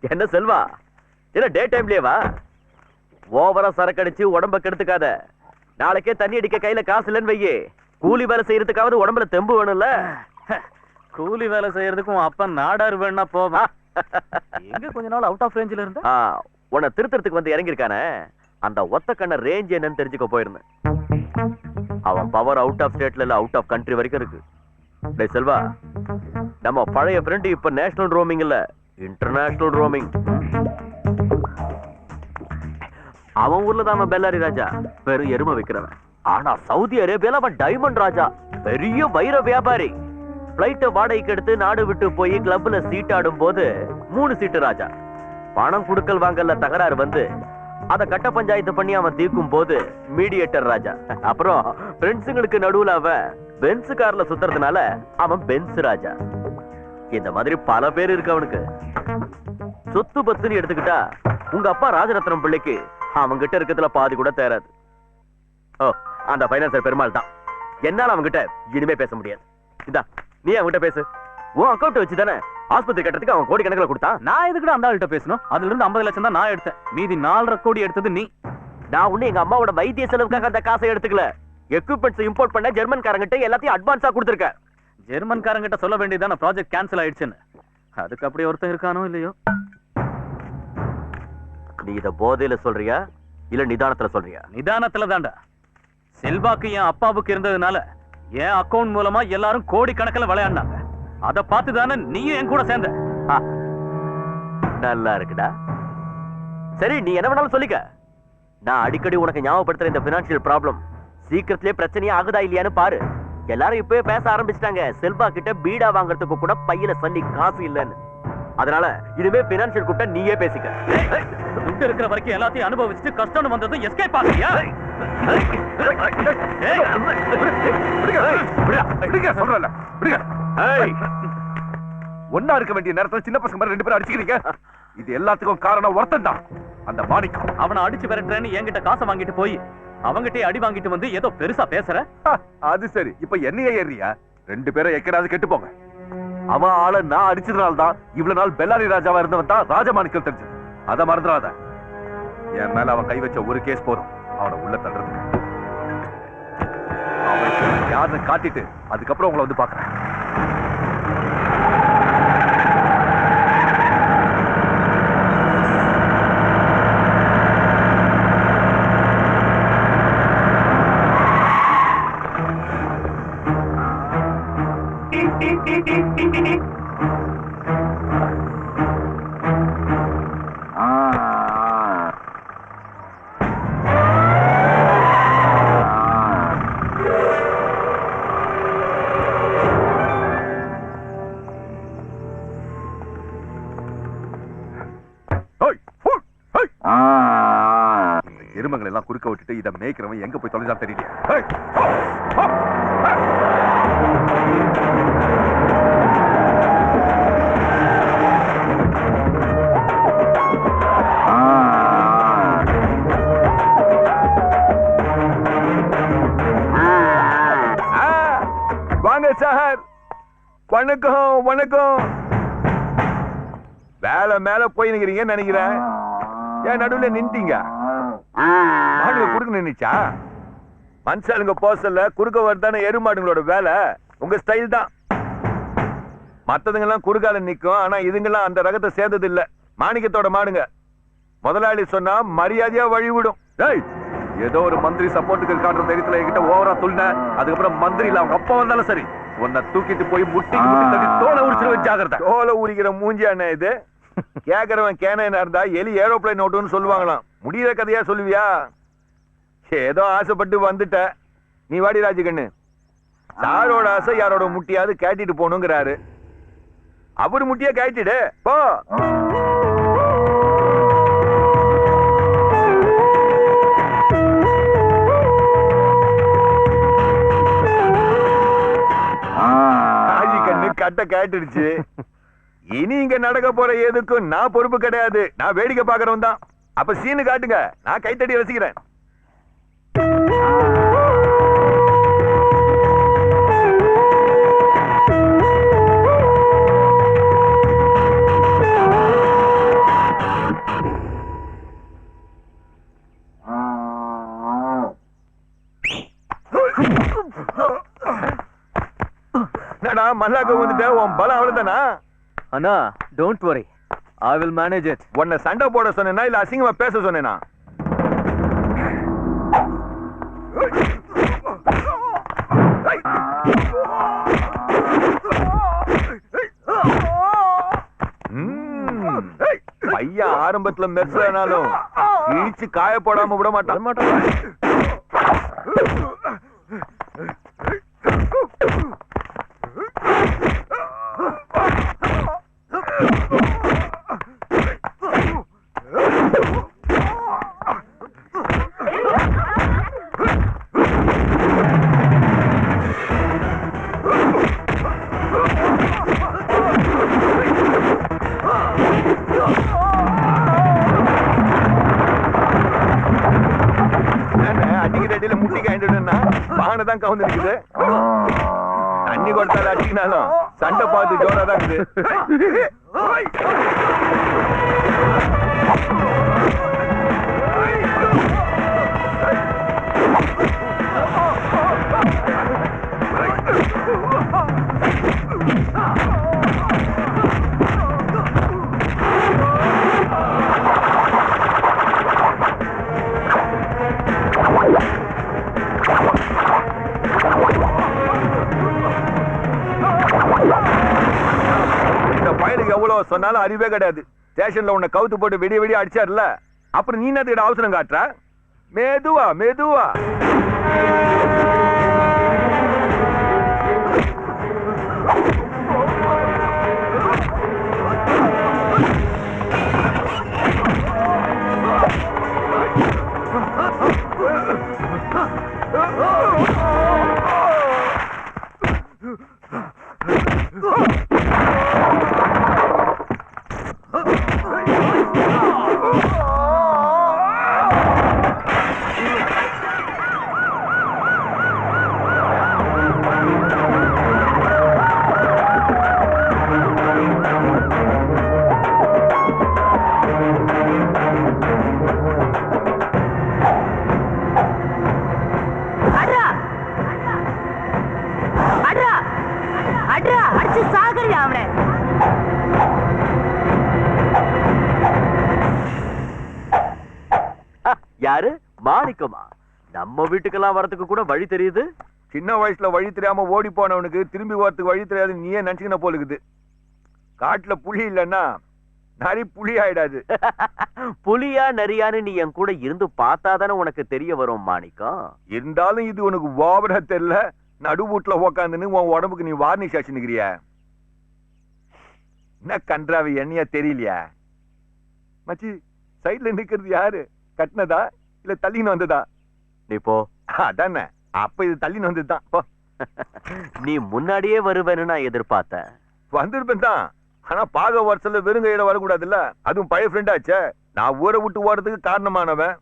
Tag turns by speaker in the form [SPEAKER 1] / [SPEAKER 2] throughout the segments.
[SPEAKER 1] என்ன செல்வா, என்ன டே டைம்லயேவா? ஓவரா சரக்கடிச்சு உடம்ப கெடுத்துக்காத. நாளைக்கே தண்ணி அடிக்க கையில காசு இல்லைன்னு வையே, கூலி வேலை செய்யறதுக்காவது உடம்புல தெம்பு வேணும்ல.
[SPEAKER 2] கூலி வேலை செய்யறதுக்கும் அப்ப நாடார் வேணா போவா. எங்க கொஞ்ச நாள் அவுட் ஆஃப் ரேஞ்சில இருந்தா
[SPEAKER 1] உன்னை திருத்தறதுக்கு வந்து இறங்கிருக்கானே, அந்த ஒத்த கண்ண ரேஞ்ச் என்னன்னு தெரிஞ்சுக்க போயிருந்தேன். அவன் பவர் அவுட் ஆஃப் ஸ்டேட்ல இல்ல, அவுட் ஆஃப் கண்ட்ரி வரைக்கும் இருக்கு. டேய் செல்வா, நம்ம பழைய ஃப்ரெண்ட் இப்ப நேஷனல் ரோமிங் இல்ல, இன்டர்நேஷனல் ரோமிங். அவன் ஊர்ல தான் பெல்லாரி ராஜா, பெரும் எருமை வைக்கிறவன். ஆனா சவுதி அரேபியால அவன் டைமண்ட் ராஜா, பெரிய வைர வியாபாரி. பிளைட்ட வாடகைக்கு எடுத்து நாடு விட்டு போய் கிளப்ல சீட் ஆடும் போது 3 சீட்டு ராஜா. பணம் குடுக்கல் வாங்கல தகராறு வந்து அத கட்ட பஞ்சாயத்து பண்ணி அவன் தீர்க்கும் போது மீடியேட்டர் ராஜா. அப்புறம் ஃப்ரெண்ட்ஸுங்களுக்கு நடுவுல அவன் பென்ஸ் கார்ல சுத்துறதுனால அவன் பென்ஸ் ராஜா. இந்த மாதிரி பல பேர் இருக்கு அவனுக்கு. சொத்து பத்துன்னு எடுத்துக்கிட்டா உங்க அப்பா ராஜரத்னம் பிள்ளைக்கு அவன் கிட்ட இருக்கிறதுல பாதி கூட தேராது. ஓ, அந்த பைனான்சர் பெருமாள் தான். என்னால அவன்கிட்ட இனிமே பேச முடியாது. இதா நீ அவன்கிட்ட பேசு. உன் அக்கௌண்ட் வச்சு தானே ஆஸ்பத்திரி கட்டத்துக்கு அவன் கோடி கணக்கில் கொடுத்தான்.
[SPEAKER 2] நான் எதுக்கு அந்த ஆள்கிட்ட பேசணும்? அதுல இருந்து 50 லட்சம் தான் நான் எடுத்தேன், மீதி 4.5 கோடி எடுத்தது நீ.
[SPEAKER 1] நான் ஒண்ணு எங்க அம்மாவோட வைத்திய செலவுக்காக அந்த காசை எடுத்துக்கல. எக்யூப்மெண்ட்ஸ் இம்போர்ட் பண்ண ஜெர்மன்காரங்கிட்ட எல்லாத்தையும் அட்வான்ஸா கொடுத்துருக்க.
[SPEAKER 2] ஜெர்மன்காரங்கிட்ட சொல்ல வேண்டியதான ப்ராஜெக்ட் கேன்சல் ஆயிடுச்சுன்னு. அதுக்கு அப்படி ஒருத்தன் இருக்கானோ இல்லையோ.
[SPEAKER 1] நீ இத போதையில சொல்றியா இல்ல நிதானத்துல சொல்றியா?
[SPEAKER 2] நிதானத்துல தாண்டா. செல்வாக்கு என் அப்பாவுக்கு இருந்ததுனால என் அக்கவுண்ட் மூலமா எல்லாரும் கோடி கணக்கில் விளையாடினாங்க. அதை பார்த்து தானே நீயும் என் கூட சேர்ந்த.
[SPEAKER 1] நல்லா இருக்குடா. சரி, நீ என்ன வேணாலும் சொல்லிக்க. நான் அடிக்கடி உனக்கு ஞாபகப்படுத்துற இந்த பினான்சியல் ப்ராப்ளம் சீக்கிரத்திலே பிரச்சனையே ஆகுதா இல்லையான்னு பாரு. எல்லாரும் இப்பவே பேச ஆரம்பிச்சிட்டாங்க, செல்வா கிட்ட பீடா வாங்குறதுக்கு கூட பையில சொல்லி காசு இல்லைன்னு. அதனால இதுவே பினான்சியல் கூப்பிட்ட நீயே பேசிக்க.
[SPEAKER 2] துட்டு இருக்கிற வரைக்கும் எல்லாத்தையும் அனுபவிச்சுட்டு கஷ்டம் வந்தது எஸ்கேப் ஆகியா?
[SPEAKER 3] ஒன்னா இருக்க வேண்டிய நேரத்துல சின்ன பசங்க மாதிரி 2 பேரும் அடிச்சுக்கிறீங்க. இது எல்லாத்துக்கும் காரணம் ஒருத்தன் தான், அந்த மாணிக்கம்.
[SPEAKER 2] அவனை அடிச்சு விரட்டுறேன்னு என்கிட்ட காசை வாங்கிட்டு போய் அவங்கிட்டே அடி வாங்கிட்டு வந்து ஏதோ பெருசா பேசுற.
[SPEAKER 3] அது சரி, இப்ப என்னையே ஏறியா? 2 பேரும் எக்கடாவது கெட்டு போங்க. அவன் ஆள நான் அடிச்சதுனால தான் இவ்வளவு நாள் பெல்லாரி ராஜாவா இருந்தவன் தான் ராஜமாணிக்கம் தெரிஞ்சது. அதை மறந்துடாத. என் மேல அவன் கை வச்ச ஒரு கேஸ் போறோம் அவனை உள்ள தள்ளுறதுக்கு. அவன் யாருன்னு காட்டிட்டு அதுக்கப்புறம் உங்களை வந்து பாக்குறேன். எருமங்களை எல்லாம் குறுக்க விட்டுட்டு இதை மேய்க்கிறவன் எங்க போய் தொலைஞ்சா தெரியல. வாங்க சார். வணக்கம் வணக்கம். வேலை மேல போய் நிக்கிறீங்கன்னு நினைக்கிறேன். ஏன் நடுவில் நின்ட்டீங்க? மாடுங்க குறுக்க நின்னுச்சா? மனுஷாளுங்க போசல்ல குறுக்க வரதான எருமாடுங்களோட வேலை. உங்க ஸ்டைல் தான். மத்ததுங்கெல்லாம் குறுக்கால நிக்கும், ஆனா இதுங்கெல்லாம் அந்த ரகத்தை சேர்ந்தது இல்ல. மாணிக்கத்தோட மாடுங்க. முதலாளி சொன்னா மரியாதையா வழிவிடும். ஏதோ ஒரு மந்திரி சப்போர்ட்டுக்கு இருக்கான்ற தைரியத்துல என்கிட்ட ஓவரா துள்ளின. அதுக்கப்புறம் மந்திரி இல்ல அவங்க அப்பா வந்தாலும் சரி, உன்னை தூக்கிட்டு போய் முட்டி தோலை உரிச்சிருவேன். ஜாகிரதை. தோலை உரிக்கிற மூஞ்சியான இது. கேக்குறவன் கேனா இருந்தா எலி ஏரோப்ளைன் ஓட்டுன்னு சொல்லுவாங்களாம். முடிகிற கதையா சொல்லுவியா? ஏதோ ஆசைப்பட்டு வந்துட்ட. நீ வாடி ராஜகண்ணு. யாரோட ஆசை யாரோட முட்டியாவது கேட்டிட்டு போகணுங்கிறாரு. அவரு முட்டியா கேட்டிடு போ. ராஜகண்ணு கட்ட கேட்டுடுச்சு. இனி இங்க நடக்க போற எதுக்கும் நான் பொறுப்பு கிடையாது. நான் வேடிக்கை பாக்குறவன் தான். அப்ப சீனு காட்டுங்க, நான் கைத்தடி ரசிக்கிறேன். மல்லாக்க வந்துட்ட உன் பலம் அவ்வளவுதானா?
[SPEAKER 2] அண்ணா don't worry, I will manage it.
[SPEAKER 3] உன்னை சண்டை போட சொன்னேனா இல்ல அசிங்கமா பேச சொன்னேனா? பையன் ஆரம்பத்துல மெர்சனாலும் இழிச்சு காய போடாம விட மாட்டான். தான் கவுந்து இருக்குது. தண்ணி கொடுத்தாலும் அடிக்கினாலும் சண்டை பார்த்து ஜோரா தான் இருக்குது. எவ்வளவு சொன்னாலும் அறிவே கிடையாது. ஸ்டேஷன்ல உன்னை கவுத்து போட்டு வெடி வெடி அடிச்சாருல, அப்புறம் நீ என்ன அவசரம் காட்டுற? மெதுவா மெதுவா.
[SPEAKER 1] யாரு? மாணிக்கமா? நம்ம வீட்டுக்கெல்லாம் வரதுக்கு கூட வழி தெரியுது.
[SPEAKER 3] சின்ன வயசுல வழி தெரியாம ஓடி போனவனுக்கு திரும்பி வரத்துக்கு வழி தெரியாது நீயே நினைச்சுக்கின போல இருக்குது. காட்டுல புலி இல்லன்னா நரி புலி ஆயிடாது.
[SPEAKER 1] புலியா நரியான்னு நீ என் கூட இருந்து பார்த்தாதானே உனக்கு தெரிய வரும் மாணிக்கம்.
[SPEAKER 3] இருந்தாலும் இது உனக்கு ஓவரா தெரியல. நடுவூட்டுல உக்காந்துன்னு உன் உடம்புக்கு நீ வார்னிஷ் ஆச்சுன்னுக்கிறிய. என்ன கன்றாவி எண்ணியா தெரியலையா? மச்சி சைட்ல நிக்கிறது யாரு? கட்டினதா இல்ல தள்ளின்னு வந்ததா?
[SPEAKER 1] நீ போ.
[SPEAKER 3] அதானே, அப்ப இது தள்ளின்னு வந்ததுதான்.
[SPEAKER 1] நீ முன்னாடியே வருவேன்னு நான் எதிர்பார்த்தேன்.
[SPEAKER 3] வந்திருப்பேன் தான், ஆனா பாக வருஷத்துல வெறுங்கையில வரக்கூடாதுல்ல. அதுவும் பழைய ஃப்ரெண்டாச்சே. நான் ஊரை விட்டு ஓடுறதுக்கு காரணமானவன்.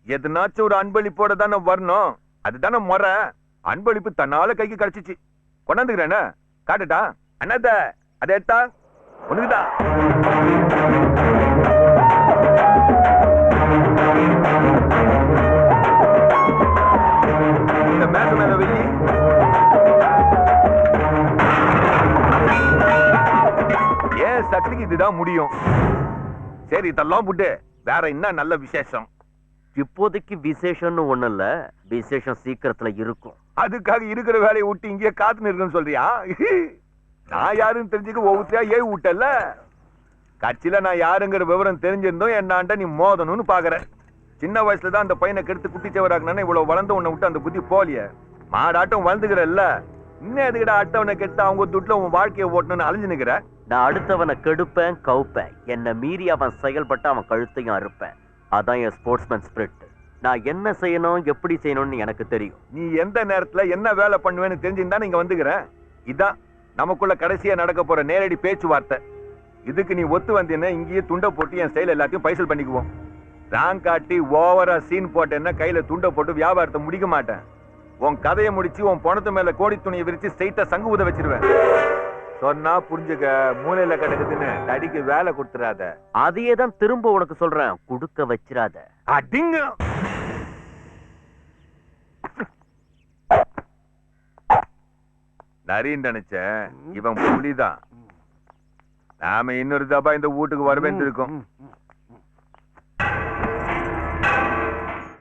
[SPEAKER 3] எதுனாச்சும் ஒரு அன்பளிப்போட தானே வரணும். அதுதானே முறை. அன்பளிப்பு தன்னால கைக்கு கிடைச்சிச்சு. கொண்டாந்துக்கிறேன்னு காட்டுட்டா அண்ணாத்த அதை எடுத்தா உனக்குதான். இந்த மேல மேல வெள்ளி ஏன் சக்திக்கு இதுதான் முடியும். சரி இதெல்லாம் புட்டு வேற என்ன நல்ல விசேஷம்?
[SPEAKER 1] இப்போதைக்கு விசேஷம்னு ஒண்ணு இல்ல, விசேஷம் சீக்கிரத்துல இருக்கும்.
[SPEAKER 3] அதுக்காக இருக்கிற வேலையை விட்டு இங்கே காத்துன்னு இருக்குன்னு சொல்றியா? நான் யாருன்னு தெரிஞ்சுக்க ஒவ்வொருத்தையா ஏவி விட்டல. கட்சியில நான் யாருங்கிற விவரம் தெரிஞ்சிருந்தோம் என்னாண்ட நீ மோதணும்னு பாக்குற. சின்ன வயசுலதான் அந்த பையனை கெடுத்து குட்டிச்சவராக்குனா இவ்வளவு வளர்ந்து உன்னை விட்டு அந்த புத்தி போலிய. மாடாட்டம் வளர்ந்துக்கிறல்ல, இன்னும் எதுக்கிட்ட அடுத்தவனை கெடுத்து அவங்க துட்டுல உன் வாழ்க்கையை ஓட்டணும்னு அழிஞ்சு நிக்கிற.
[SPEAKER 1] நான் அடுத்தவனை கெடுப்பேன், கவுப்பேன். என்னை மீறி அவன் செயல்பட்டு அவன் கழுத்தையும் அறுப்பேன். அதான் என் ஸ்போர்ட்ஸ்மேன் ஸ்பிரிட். நான் என்ன செய்யணும் எப்படி செய்யணும்னு எனக்கு தெரியும்.
[SPEAKER 3] நீ எந்த நேரத்துல என்ன வேலை பண்ணுவேன்னு தெரிஞ்சுதான் நீங்க வந்துக்கிறேன். இதான் நமக்குள்ள கடைசியா நடக்க போற நேரடி பேச்சுவார்த்தை. இதுக்கு நீ ஒத்து வந்தீங்கன்னா இங்கேயே துண்டை போட்டு என் செயல் எல்லாத்தையும் பைசல் பண்ணிக்குவோம். ராங் காட்டி ஓவரா சீன் போட்டேன்னா கையில துண்டை போட்டு வியாபாரத்தை முடிக்க மாட்டேன். உன் கதையை முடிச்சு உன் பணத்து மேல கோடி துணியை விரிச்சு ஸ்ட்ரைட்டா சங்கு ஊத வச்சிருவேன். சொன்னா புரிஞ்சுக்க, மூலையில கிடக்குதுன்னு தடிக்கு வேலை கொடுத்துறாத.
[SPEAKER 1] அதையே தான் திரும்ப உனக்கு சொல்றேன், குடுக்க வச்சிராத.
[SPEAKER 3] அடிங்க. நரின்னு நினைச்சேன் இவன் புலிதான். நாம இன்னொரு தபா இந்த வீட்டுக்கு வரவேண்டிருக்கோம்.